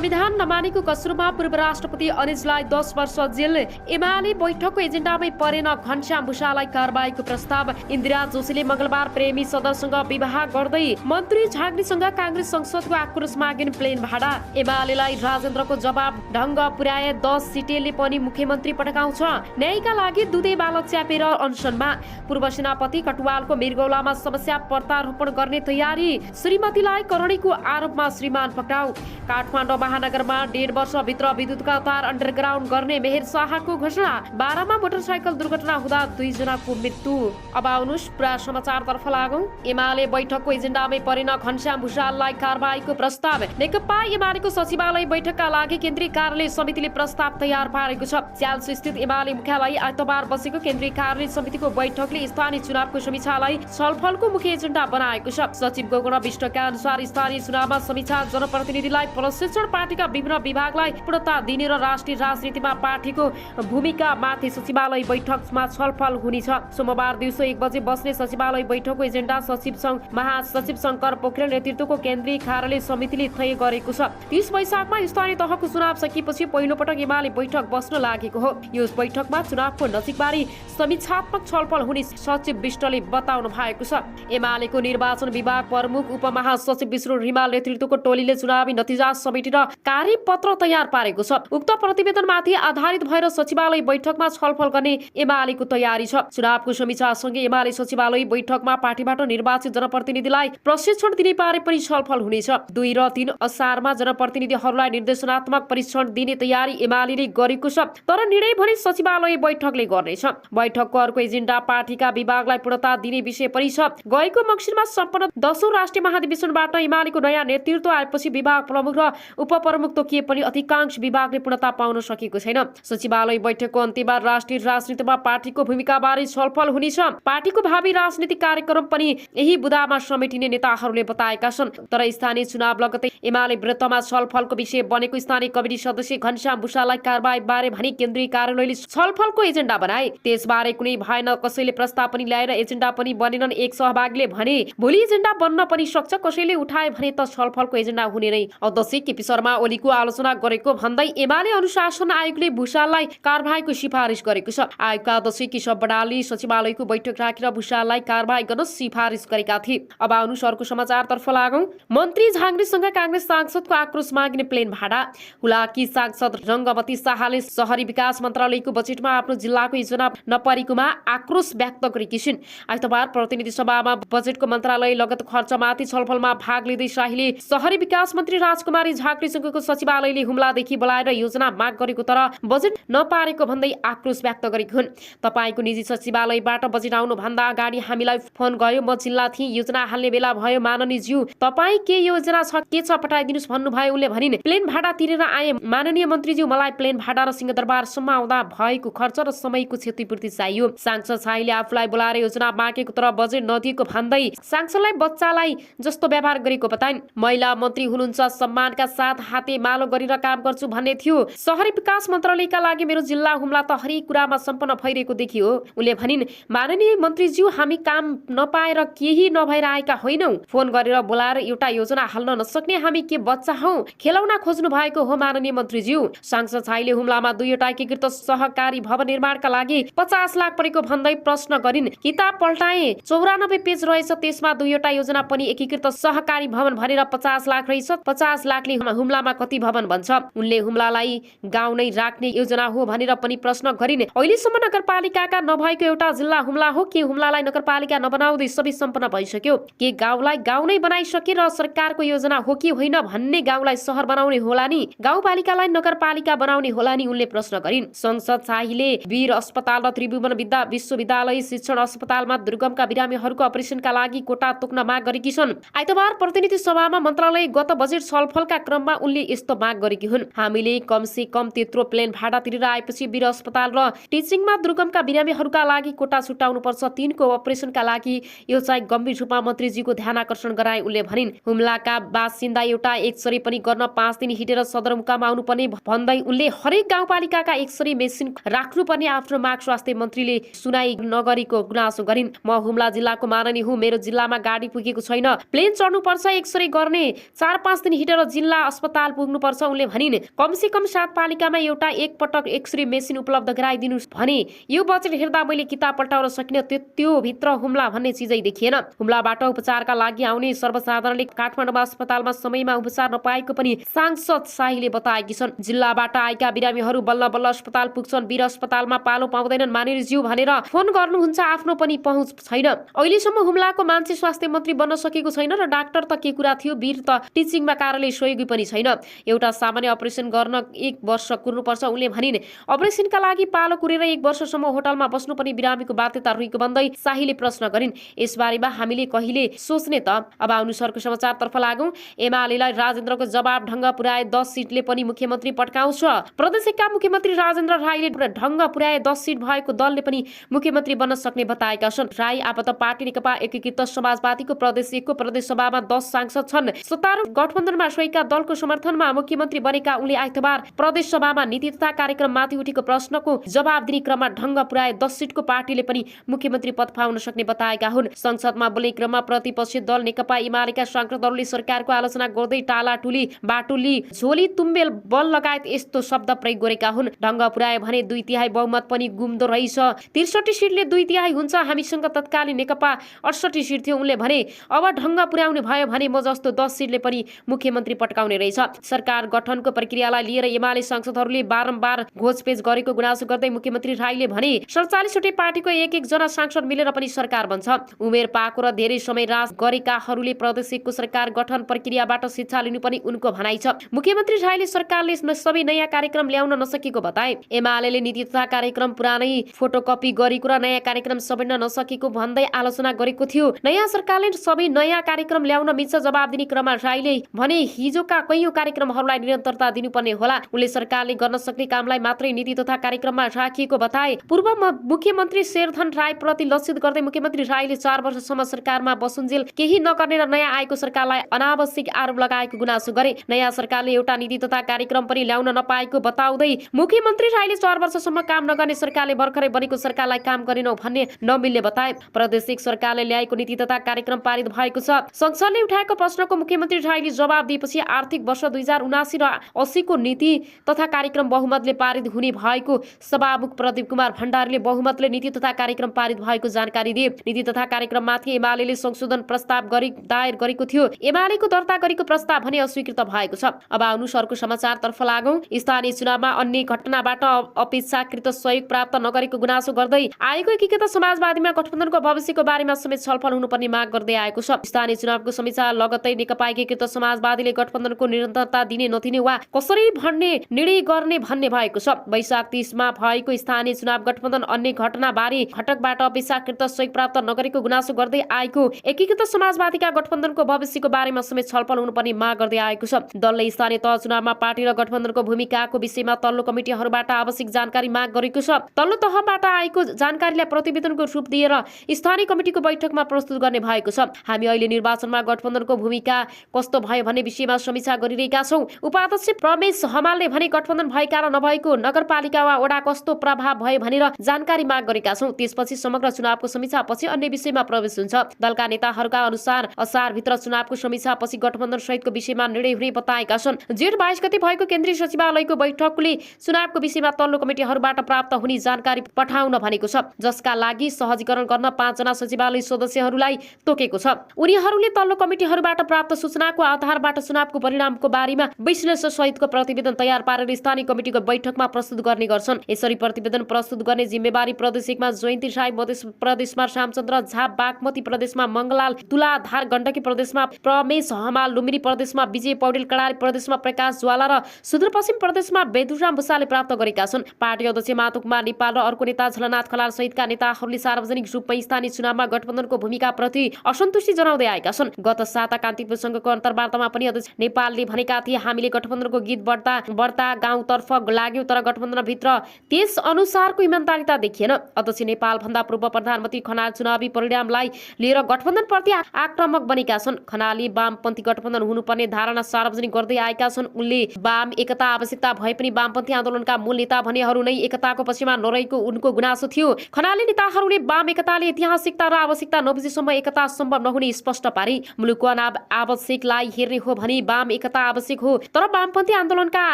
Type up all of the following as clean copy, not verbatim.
संविधान नमानेको कसुरमा पूर्व राष्ट्रपति अनिजलाई 10 वर्ष जेल। एमाले बैठकको एजेन्डामै परेन घनश्याम भुषाललाई कारबाहीको प्रस्ताव। इन्दिरा जोशीले मंगलबार प्रेमी सदरसँग विवाह गर्दै मन्त्री झाग्नीसँग कांग्रेस संसदको आक्रोश मागिन् प्लेन भाडा। एमालेलाई राजेन्द्रको जवाब ढंग पुर्याए 10 सिटेलले पनि मुख्यमन्त्री पटकाउँछ। न्यायका लागि दुधे बालक च्यापेर अनसनमा। पूर्व सेनापति कटुवालको मृगौलामा समस्या प्रत्यारोपण गर्ने तयारी। श्रीमतीलाई करणीको आरोपमा श्रीमान पक्राउ। काठमाडौँ महानगरमा 1.5 वर्षभित्र विद्युतका तार अन्डरग्राउन्ड गर्ने मेहेर शाहको घोषणा। 12 मा मोटरसाइकल दुर्घटना हुँदा 2 जनाको मृत्यु। अब आउनुस् पुरा समाचारतर्फ लागौं। एमाले बैठकको एजेन्डामै परेन घनश्याम भुषाललाई कारबाहीको प्रस्ताव। नेकपा एमालेको सचिवालय बैठकका लागि केन्द्रीय कार्यालय समितिले प्रस्ताव तयार पारेको छ। च्याल्सो स्थित एमाले मुख्यालय आइतबार बसेको केन्द्रीय कार्यालय समितिको बैठकले स्थानीय चुनावको समीक्षालाई छलफलको मुख्य एजेन्डा बनाएको छ। सचिव गगन विष्टका अनुसार स्थानीय चुनावमा समीक्षा जनप्रतिनिधिलाई प्रशिक्षण, पार्टीका विभिन्न विभागलाई पूर्णता दिने र राष्ट्रिय राजनीतिमा पार्टीको भूमिका माथि सचिवालय बैठकमा छलफल हुनेछ। सोमबार दिउँसो 1 बजे बस्ने सचिवालय बैठकको एजेन्डा सचिव महासचिव शंकर पोखरेल नेतृत्वको केन्द्रीय कार्यालय समितिले तय गरेको छ। 30 वैशाखमा स्थानीय तहको चुनाव सकिएपछि पहिलो पटक एमाले बैठक बस्न लागेको हो। यो बैठकमा चुनावको नजिकबारे समीक्षात्मक छलफल हुने सचिव विष्टले बताउनु भएको छ। एमालेको निर्वाचन विभाग प्रमुख उपमहासचिव विष्णु रिमाल नेतृत्वको टोलीले चुनावी नतिजा समेटेर कार्यपत्र तयार पारेको छ। उक्त प्रतिवेदनमाथि आधारित भएर सचिवालय बैठकमा छलफल गर्ने एमालेको तयारी छ। चुनावको समीक्षासँगै एमाले सचिवालय बैठकमा पार्टीबाट निर्वाचित जनप्रतिनिधिलाई प्रशिक्षण दिने बारे पनि छलफल हुनेछ। 2 र 3 असारमा जनप्रतिनिधिहरूलाई निर्देशनात्मक प्रशिक्षण दिने तयारी एमालेले गरेको छ, तर निर्णय भने सचिवालय बैठकले गर्नेछ। बैठकको अर्को एजेन्डा पार्टीका विभागलाई पूर्णता दिने विषय पनि छ। गएको मङ्सिरमा सम्पन्न 10औं राष्ट्रिय महाधिवेशनबाट एमालेको नयाँ नेतृत्व आएपछि विभाग प्रमुख र उपप्रमुख तोकिए पनि अधिकांश विभागले पूर्णता पाउन सकेको छैन। सचिवालय बैठकको अन्त्यमा राष्ट्रिय राजनीतिमा पार्टीको भूमिकाबारे छलफल हुनेछ। पार्टीको भावी राजनीतिक कार्यक्रम पनि यही बुदामा समेटिने नेताहरूले बताएका छन्। तर स्थानीय चुनाव लगतै एमाले विरुद्धमा छलफलको विषय बनेको स्थानीय कमिटी सदस्य घनश्याम भुषाललाई कारबाही बारे भनी केन्द्रीय कार्यालयले छलफलको एजेन्डा बनाए। त्यसबारे कुनै भएन, कसैले प्रस्ताव पनि ल्याएर एजेन्डा पनि बनेनन्। एक सहभागीले भने भोलि एजेन्डा बन्न पनि सक्छ, कसैले उठाए भने त छलफलको एजेन्डा हुने नै। अध्यक्ष केपी शर्मा ओलीको आलोचना गरेको भन्दै एमाले अनुशासन आयोगले भुषाललाई कारबाहीको सिफारिस गरेको छ। आयोगका अध्यक्ष केशव बडालले सचिवालयको बैठक राखेर भुषाललाई कारबाही गर्न सिफारिस गरेका थिए। अब आउनुस् अर्को समाचारतर्फ लागौं। मन्त्री झाग्नीसँग कांग्रेस सांसदको आक्रोश माग्ने प्लेन भाडा। हुलाकी सांसद रंगवती शाहले शहरी विकास मन्त्रालयको बजेटमा आफ्नो जिल्लाको योजना नपरेकोमा आक्रोश व्यक्त गरेकी छिन्। आइतबार प्रतिनिधि सभामा बजेटको मन्त्रालय लगत खर्चमाथि छलफलमा भाग लिँदै शाहीले शहरी विकास मन्त्री राजकुमारी झाँक्रीसँगको सचिवालयले हुम्लादेखि बोलाएर योजना माग गरेको तर बजेट नपारेको भन्दै आक्रोश व्यक्त गरेकी हुन्। तपाईको निजी सचिवालयबाट बजेट आउनु भन्दा अगाडि हामीलाई फोन गयो, म जिल्ला थिएँ, योजना हाल्ने बेला भयो, माननीय ज्यू तपाई के योजना छ के छ पठाइदिनुस् भन्नुभयो। उनले भनिन् प्लेन भाडा तिरेर आए माननीय मन्त्रीज्यू, मलाई प्लेन भाडा र सिंहदरबारसम्म आउँदा भएको खर्च र समयको क्षतिपूर्ति चाहियो। सांसद शाहीले आफूलाई बोलाएर योजना मागेको तर बजेट नदिएको भन्दै सांसदलाई बच्चालाई जस्तो व्यवहार गरेको बताइन्। महिला मन्त्री हुनुहुन्छ, सम्मानका साथ हाते मालो गरेर काम गर्छु भन्ने थियो। शहरी विकास मन्त्रालयका लागि मेरो जिल्ला हुम्ला त हरेक कुरामा सम्पन्न भइरहेको देखियो। उनले भनिन् माननीय मन्त्रीज्यू, हामी काम नपाएर केही नभएर आएका होइनौं। फोन गरेर बोलाएर एउटा योजना हाल्न नसक्ने हामी के बच्चा हौ? खेलौना खोज्नु भएको हो माननीय मन्त्रीज्यू। सांसद शाहीले हुम्लामा 2वटा एकीकृत सहकारी भवन निर्माणका लागि 50 लाख परेको भन्दै प्रश्न गरिन्। किताब पल्टाए 94 पेज रहेछ, त्यसमा 2वटा योजना पनि एकीकृत सहकारी भवन भनेर 50 लाख रहेछ। 50 लाखले हुम्लामा कति भवन बन्छ? उनले हुम्लालाई गाउँ नै राख्ने योजना हो भनेर पनि प्रश्न गरिन्। अहिलेसम्म नगरपालिकाका नभएको एउटा जिल्ला हुम्ला हो के? हुम्लालाई नगरपालिका नबनाउँदै सबै सम्पन्न भइसक्यो के? गाउँलाई गाउँ नै बनाइसके र सरकारको योजना हो कि होइन भन्ने? गाउँलाई शहर बनाउने होला नि, गाउँपालिकालाई नगरपालिका बनाउने होला नि? उनले प्रश्न गरिन्। संसद शाहीले वीर अस्पताल र त्रिभुवन विश्वविद्यालय शिक्षण अस्पतालमा दुर्गमका बिरामीहरूको अपरेसनका लागि कोटा तोक्न माग गरेकी छन्। आइतबार प्रतिनिधि सभामा मन्त्रालय गत बजेट छलफलका क्रममा उनले यस्तो माग गरेकी हुन्। हामीले कम से कम त्यत्रो प्लेन भाडा तिरेर आएपछि वीर अस्पताल र टिचिङमा दुर्गमका बिरामीहरूका लागि कोटा छुट्याउनु पर्छ। तिनको अपरेसनका लागि यो चाहिँ गम्भीर रूपमा मन्त्रीजीको ध्यान आकर्षण गराए। उनले भनिन् हुम्लाका बासिन्दा एउटा एक्सरे पनि गर्न 5 दिन हिँडेर सदरमुकाम आउनुपर्ने भन्दै उनले हरेक गाउँपालिकाका एक्सरे मेसिन राख्नुपर्ने आफ्नो माग स्वास्थ्य मन्त्रीले सुनाई नगरेको गुनासो गरिन्। म हुम्ला जिल्लाको माननीय हुँ, मेरो जिल्लामा गाडी पुगेको छैन, प्लेन चढ्नु पर्छ एक्सरे गर्ने, 4-5 दिन हिँडेर जिल्ला अस्पताल अस्पताल पुग्नुपर्छ उनले भनिन्। कमसे कम 7 पालिकामा एउटा एक पटक एक्सरे मेसिन उपलब्ध गराइदिनु भने। यो बजेट हेर्दा मैले किताब पल्टाउन सकिने त्यो भित्र हुम्ला भन्ने चिजै देखिएन। हुम्लाबाट उपचारका लागि आउने सर्वसाधारणले काठमाडौँमा अस्पतालमा समयमा उपचार नपाएको पनि सांसद शाहीले बताएकी छन्। जिल्लाबाट आएका बिरामीहरू बल्ल बल्ल अस्पताल पुग्छन्। वीर अस्पतालमा पालो पाउँदैनन् मानिसज्यू भनेर फोन गर्नुहुन्छ, आफ्नो पनि पहुँच छैन। अहिलेसम्म हुम्लाको मान्छे स्वास्थ्य मन्त्री बन्न सकेको छैन र डाक्टर त के कुरा थियो, वीर त टिचिङमा कार्यालय सहयोगी पनि छैन। एउटा सामान्य अपरेसन गर्न 1 वर्ष कुर्नुपर्छ उनले भनिन्। अपरेसनका लागि पालो कुरेर 1 वर्षसम्म होटलमा बस्नु पनि बिरामीको बाध्यता रहेको भन्दै शाहीले प्रश्न गरिन्। यसबारेमा हामीले कहिले सोच्ने त? अब अनुसारको समाचारतर्फ लागौं। एमालेलाई राजेन्द्रको जवाब ढङ्ग पुर्याए 10 सिटले पनि मुख्यमन्त्री पड्काउँछ। प्रदेशका मुख्यमन्त्री राजेन्द्र राईले ढङ्ग पुर्याए 10 सिट भएको दलले पनि मुख्यमन्त्री बन्न सक्ने बताएका छन्। राई आपत पार्टी नेकपा एकीकृत समाजवादीको प्रदेश 1 को प्रदेश सभामा 10 सांसद छन्। सत्तारूढ गठबन्धनमा रहेका दलको समर्थनमा मुख्यमन्त्री बनेका उनले आइतबार प्रदेश सभामा नीति तथा कार्यक्रममाथि उठेको प्रश्नको जवाब दिने क्रममा ढङ्ग पुर्याए 10 सिटको पार्टीले पनि मुख्यमन्त्री पद पाउन सक्ने बताएका हुन्। संसदमा बोल्ने क्रममा प्रतिपक्षी दल नेकपा एमालेका सांसदहरूले सरकारको आलोचना गर्दै टालाटुली, बाटुली, झोली, तुम्बेल, बल लगायत यस्तो शब्द प्रयोग गरेका हुन्। ढङ्ग पुर्याए भने 2/3 बहुमत पनि गुम्दो रहेछ। 63 सिटले 2/3 हुन्छ। हामीसँग तत्कालीन नेकपा 68 सिट थियो उनले भने। अब ढङ्ग पुर्याउने भयो भने म जस्तो 10 सिटले पनि मुख्यमन्त्री पट्काउने रहेछ। सरकार गठनको प्रक्रियालाई लिएर एमाले सांसदहरूले बारम्बार घोचपेच गरेको गुनासो गर्दै मुख्यमन्त्री राईले भने 47 वटै पार्टीको एक जना सांसद मिलेर पनि सरकार बन्छ। उमेर पाएको र धेरै समय राज गरेकाहरूले प्रदेश 1 को सरकार गठन प्रक्रियाबाट शिक्षा लिनु पनि उनको भनाइ छ। मुख्यमन्त्री राईले सरकारले सबै नयाँ कार्यक्रम ल्याउन नसकेको बताए। एमालेले नीति तथा कार्यक्रम पुरानै फोटोकपी गरेको र नयाँ कार्यक्रम समेट्न नसकेको भन्दै आलोचना गरेको थियो। नयाँ सरकारले सबै नयाँ कार्यक्रम ल्याउन मिल्छ जवाब दिने क्रममा राईले भने हिजोका कैयौं कार्यक्रमहरूलाई निरन्तरता दिनुपर्ने होला। उनले सरकारले गर्न सक्ने कामलाई मात्रै नीति तथा कार्यक्रममा राखिएको बताए। पूर्व मुख्यमन्त्री शेरधन राई प्रति लक्षित गर्दै मुख्यमन्त्री राईले 4 वर्षसम्म सरकारमा बसुन्जेल केही नगर्ने र नयाँ आएको सरकारलाई अनावश्यक आरोप लगाएको गुनासो गरे। नयाँ सरकारले एउटा नीति तथा कार्यक्रम पनि ल्याउन नपाएको बताउँदै मुख्यमन्त्री राईले 4 वर्षसम्म काम नगर्ने सरकारले भर्खरै बनेको सरकारलाई काम गरेनौ भन्ने नमिल्ने बताए। प्रदेश 1 सरकारले ल्याएको नीति तथा कार्यक्रम पारित भएको छ। संसदले उठाएको प्रश्नको मुख्यमन्त्री राईले जवाब दिएपछि आर्थिक वर्ष 2079 र 80 को नीति तथा कार्यक्रम बहुमतले पारित हुने भएको सभामुख प्रदीप कुमार भण्डारीले बहुमतले नीति तथा कार्यक्रम पारित भएको जानकारी दिए। नीति तथा कार्यक्रममाथि एमालेले संशोधन प्रस्ताव दायर गरेको थियो। एमालेको दर्ता गरेको प्रस्ताव भने अस्वीकृत भएको छ। अब अनुसारको समाचारतर्फ लागौं। स्थानीय चुनावमा अन्य घटनाबाट अपेक्षाकृत सहयोग प्राप्त नगरेको गुनासो गर्दै आएको एकीकृत समाजवादीमा गठबन्धनको भविष्यको बारेमा समेत छलफल हुनुपर्ने माग गर्दै आएको छ। स्थानीय चुनावको समीक्षा लगत्तै नेकपा एकीकृत समाजवादीले गठबन्धनको निरन्तरता दिने नदिने वा कसरी भन्ने निर्णय गर्ने भन्ने भएको छ। वैशाख 30 मा भएको स्थानीय चुनाव गठबन्धन अन्य घटनाबारे घटकबाट अपेक्षाकृत सहयोग प्राप्त नगरेको गुनासो गर्दै आएको एकीकृत समाजवादीका गठबन्धनको भविष्यको बारेमा समेत छलफल हुनुपर्ने माग गर्दै आएको छ। दलले स्थानीय तह चुनावमा पार्टी र गठबन्धनको भूमिकाको विषयमा तल्लो कमिटीहरूबाट आवश्यक जानकारी माग गरेको छ। तल्लो तहबाट आएको जानकारीलाई प्रतिवेदनको रूप दिएर स्थानीय कमिटीको बैठकमा प्रस्तुत गर्ने भएको छ। हामी अहिले निर्वाचनमा गठबन्धनको भूमिका कस्तो भयो भन्ने विषयमा समीक्षा गरिरहेका छौं। उपाध्यक्ष प्रमेश हमालले भने गठबन्धन भएका र नभएको नगरपालिका वा वडा कस्तो प्रभाव भयो भनेर जानकारी माग गरेका छौं। त्यसपछि समग्र चुनावको समीक्षापछि अन्य विषयमा प्रवेश हुन्छ। दलका नेताहरूका अनुसार असारभित्र चुनावको समीक्षापछि गठबन्धन सहितको विषयमा निर्णय हुने बताएका छन्। जेठ 22 गते भएको केन्द्रीय सचिवालयको बैठकले चुनावको विषयमा तल्लो कमिटीहरूबाट प्राप्त हुने जानकारी पठाउन भनेको छ, जसका लागि सहजीकरण गर्न 5 जना सचिवालय सदस्यहरूलाई तोकेको छ। उनीहरूले तल्लो कमिटीहरूबाट प्राप्त सूचनाको आधारबाट चुनावको परिणामको बारेमा विश्लेषण सहितको प्रतिवेदन तयार पारेर स्थानीय कमिटीको बैठकमा प्रस्तुत गर्ने गर्छन्। यसरी प्रतिवेदन प्रस्तुत गर्ने जिम्मेवारी प्रदेश 1 मा जयन्ती राई, मध्य प्रदेशमा श्यामचन्द्र झा, बागमती प्रदेशमा मंगलाल तुलाधार, गण्डकी प्रदेशमा प्रमेश हमाल, लुम्बिनी प्रदेशमा विजय पौडेल, कडारी प्रदेशमा प्रकाश ज्वाला र सुदूरपश्चिम प्रदेशमा बेदुराम भुसाले प्राप्त गरेका छन्। पार्टी अध्यक्ष मातुकुमार नेपाल र अर्को नेता झलनाथ खलाल सहितका नेताहरूले सार्वजनिक रूपमा स्थानीय चुनावमा गठबन्धनको भूमिकाप्रति असन्तुष्टि जनाउँदै आएका छन्। गत साता कान्तिपुर संघको अन्तर्वार्तामा पनि अध्यक्ष नेपालले भनेका थिए, हामीले गठबन्धनको गीत बढ्ता गाउँतर्फ लाग्यौं तर गठबन्धनभित्र त्यस अनुसारको इमानदारीता देखिएन। अध्यक्ष नेपाल भन्दा पूर्व प्रधानमन्त्री खनाल चुनावी परिणामलाई लिएर गठबन्धनप्रति आक्रामक बनेका छन्। खनालले वामपन्थी गठबन्धन हुनुपर्ने धारणा सार्वजनिक गर्दै आएका छन्। उनले वाम एकता आवश्यकता भए पनि वामपन्थी आन्दोलनका मूल नेता भनेहरू नै एकताको पक्षमा नरहेको उनको गुनासो थियो। खनालले नेताहरूले वाम एकताले ऐतिहासिकता र आवश्यकता नबुझेसम्म एकता सम्भव नहुने स्पष्ट पारे। मुलुकको आवश्यकलाई हेर्ने हो भने वाम एकता आवश्यक हो। तर वामपन्थी आन्दोलनका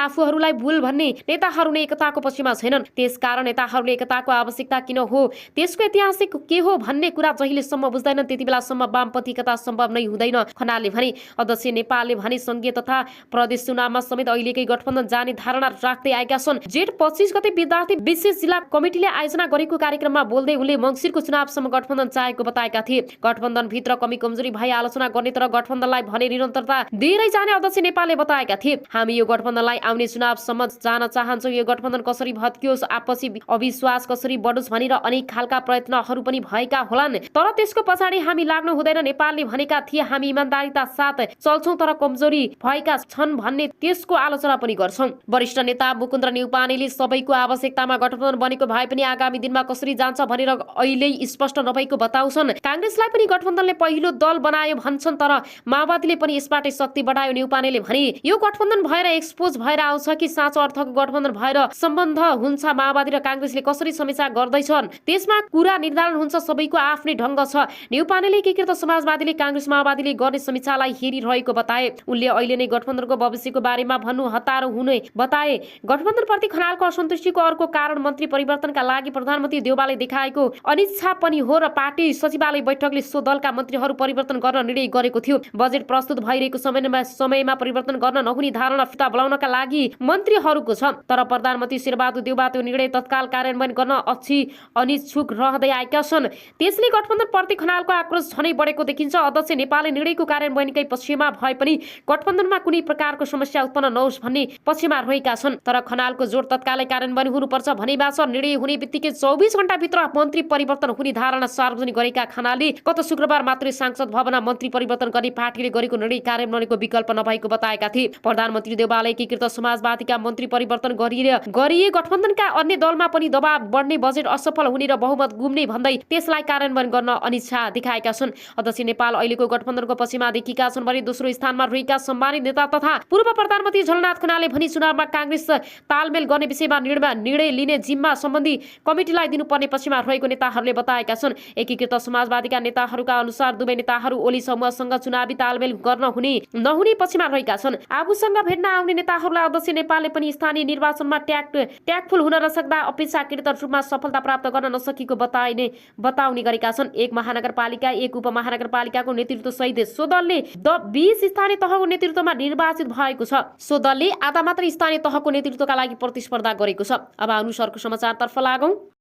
आफूहरूलाई भूल भन्ने नेताहरू नै एकताको पक्षमा छैनन्। त्यसकारण नेताहरूले एकताको आवश्यकता किन हो, त्यसको ऐतिहासिक के हो भन्ने कुरा जहिलेसम्म बुझ्दैनन् त्यति बेलासम्म वामपन्थी एकता सम्भव नै हुँदैन। खनालले भने। अध्यक्ष नेपालले भने संघीय तथा प्रदेश चुनावमा समेत अहिलेकै गठबन्धन जाने धारणा राख्दै आएका छन्। जेठ 25 गते विद्यार्थी विशेष जिल्ला कमिटीले आयोजना गरेको कार्यक्रममा बोल्दै उनले मङ्सिरको चुनावसम्म गठबन्धन चाहेको बताएका थिए। गठबन्धन भित्र कमी कमजोरी भई आलोचना गर्ने तर गठबन्धनलाई भने निरन्तरता दिएरै जाने अध्यक्ष नेपालले बताएका थिए। हामी यो गठबन्धनलाई आउने चुनावसम्म जान चाहन्छौँ। यो गठबन्धन कसरी भत्कियोस्, आपसी अविश्वास कसरी बढोस् भनेर अनेक खालका प्रयत्नहरू पनि भएका होलान्, तर त्यसको पछाडि हामी लाग्नु हुँदैन। नेपालले भनेका थिए हामी इमानदारीता साथ चल्छौँ तर कमजोरी भएका छन् भन्ने त्यसको आलोचना पनि गर्छौँ। वरिष्ठ नेता मुकुन्द न्यौपानेले सबैको आवश्यकतामा गठबन्धन बनेको भए पनि आगामी दिनमा कसरी जान्छ भनेर अहिले स्पष्ट नभएको बताउँछन्। कांग्रेसलाई पनि गठबन्धनले पहिलो दल बनायो भन्छन्, तर माओवादीले पनि यसबाटै शक्ति बढायो। न्यौपानेले भने यो गठबन्धन भएर एक्सपोज भएर आउँछ कि साँचो अर्थको गठबन्धन भएर सम्बन्ध हुन्छ। माओवादी र कांग्रेसले कसरी समीक्षा गर्दैछन् त्यसमा कुरा निर्धारण हुन्छ। सबैको आफ्नै ढङ्ग छ। न्यौपानेले एकीकृत समाजवादीले कांग्रेस माओवादीले गर्ने समीक्षालाई हेरिरहेको बताए। उनले अहिले नै गठबन्धनको भविष्यको बारेमा भन्नु हतारो हुने बताए। गठबन्धनप्रति खनालको असन्तुष्टिको अर्को कारण मन्त्री परिवर्तनका लागि प्रधानमन्त्री देउवाले देखाएको अनिच्छा पनि हो र पार्टी सचिवालय बैठकले सो दलका मन्त्रीहरू परिवर्तन गर्न निर्णय गरेको थियो। बजेट प्रस्तुत भइरहेको समयमा परिवर्तन गर्न नहुने धारणा फिर्ता बोलाउनका लागि मन्त्रीहरूको छ, तर प्रधानमन्त्री शेरबहादुर देउवा त्यो निर्णय तत्काल कार्यान्वयन गर्न अनिच्छुक रहँदै आएका छन्। त्यसले गठबन्धनप्रति खनालको आक्रोश झनै बढेको देखिन्छ। अध्यक्ष नेपालले निर्णयको कार्यान्वयनकै पक्षमा भए पनि गठबन्धनमा कुनै प्रकारको समस्या उत्पन्न नहोस् भन्ने पक्षमा रहेका छन्, तर खनालको जोड तत्कालै कार्यान्वयन हुनुपर्छ भनेमा छ। निर्णय हुने बित्तिकै 24 घण्टाभित्र मन्त्री परिवर्तन हुने धारणा सार्वजनिक गरेका खनालले गत शुक्रबार मात्रै सांसद भवनमा मन्त्री परिवर्तन गर्ने पार्टीले गरेको निर्णय कार्यान्वयनको विकल्प नभएको बताएका थिए। प्रधानमन्त्री देउवाले एकीकृत समाजवादीका मन्त्री परिवर्तन गरिए गठबन्धनका अन्य दलमा पनि दबाव बढ्ने, बजेट असफल हुने र बहुमत गुम्ने भन्दै त्यसलाई कार्यान्वयन गर्न अनिच्छा देखाएका छन्। अध्यक्ष नेपाल अहिलेको गठबन्धनको पक्षमा देखिएका छन् भने दोस्रो स्थानमा रहेका सम्मानित नेता तथा पूर्व प्रधानमन्त्री झलनाथ खनालले भनी चुनावमा कांग्रेस तालमेल गर्ने विषयमा निर्णय लिने जिम्मा सम्बन्धी कमिटीलाई दिनुपर्ने पक्षमा रहेको नेताहरूले बताएका छन्। एकीकृत समाजवादीका नेताहरूका अनुसार दुवै नेताहरू ओली समूहसँग चुनावी तालमेल गर्न नहुने पक्षमा रहेका छन्। आफूसँग भेट्न आउने नेताहरूलाई अध्यक्ष नेपालले पनि स्थानीय निर्वाचनमा ट्यागफुल हुन नसक्दा अपेक्षाकृत रूपमा सफलता प्राप्त गर्न नसकेको बताउने गरेका छन्। एक महानगरपालिका एक उपमहानगरपालिकाको नेतृत्व सहित सो दलले 20 स्थानीय तहको नेतृत्वमा निर्वाचित भएको छ। सो दलले आधा मात्र स्थानीय तहको नेतृत्वका लागि प्रतिस्पर्धा गरेको छ। अब अनुसारको समाचारतर्फ लागौं।